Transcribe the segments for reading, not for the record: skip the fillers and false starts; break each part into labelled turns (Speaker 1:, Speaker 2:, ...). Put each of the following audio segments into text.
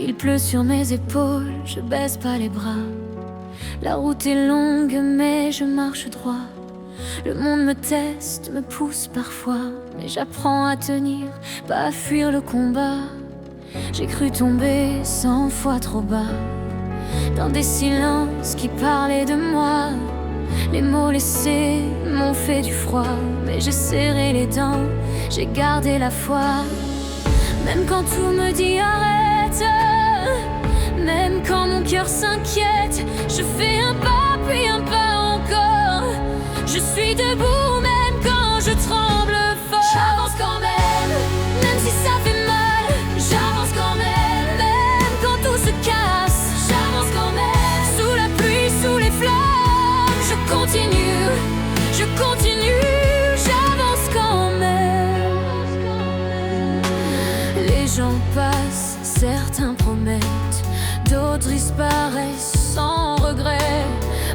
Speaker 1: Il pleut sur mes épaules, je baisse pas les bras. La route est longue mais je marche droit. Le monde me teste, me pousse parfois, mais j'apprends à tenir, pas à fuir le combat. J'ai cru tomber 100 fois trop bas, dans des silences qui parlaient de moi. Les mots laissés m'ont fait du froid, mais j'ai serré les dents, j'ai gardé la foi. Même quand tout me dit arrête, même quand mon cœur s'inquiète, je fais un pas puis un pas encore. Je suis debout même quand je tremble fort. J'avance quand même si ça fait mal. J'avance quand même quand tout se casse. J'avance quand même, sous la pluie, sous les flammes. Je continue, j'avance quand même. Les gens passent, certains promettent, d'autres disparaissent sans regret.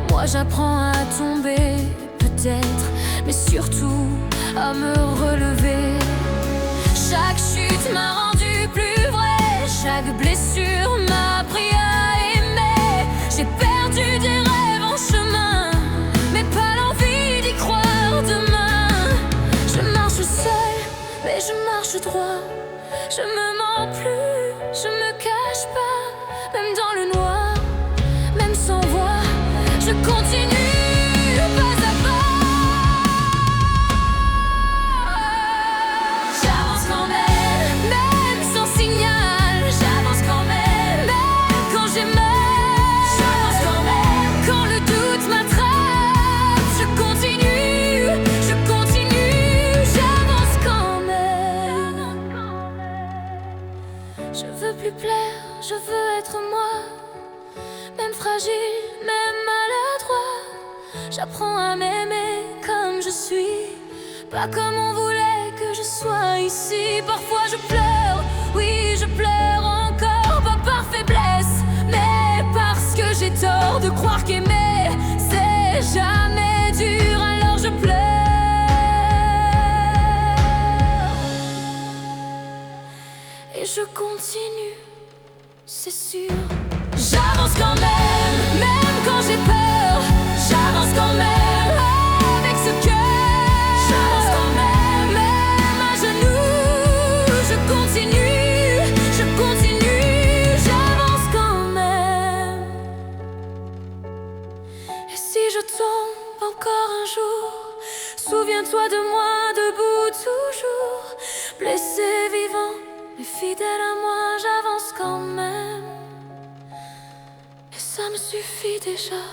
Speaker 1: Moi j'apprends à tomber, peut-être, mais surtout à me relever. Chaque chute m'a rendu plus vrai, chaque blessure m'a appris à aimer. J'ai perdu des rêves en chemin, mais pas l'envie d'y croire demain. Je marche seule, mais je marche droit. Je me mens plus, je me cache pas, même dans le noir, même sans voix, je continue. Je veux plus plaire, je veux être moi, même fragile, même maladroit. J'apprends à m'aimer comme je suis, pas comme on voulait que je sois ici. Parfois je pleure, oui je pleure encore, pas par faiblesse, mais parce que j'ai tort de croire qu'aimer c'est jamais dur, alors je pleure. Et je continue, c'est sûr. J'avance quand même quand j'ai peur. J'avance quand même avec ce cœur. J'avance quand même à genoux. Je continue, j'avance quand même. Et si je tombe encore un jour, souviens-toi de moi debout toujours, blessé, vivant, mais fidèle à moi, j'avance quand même. Et ça me suffit déjà.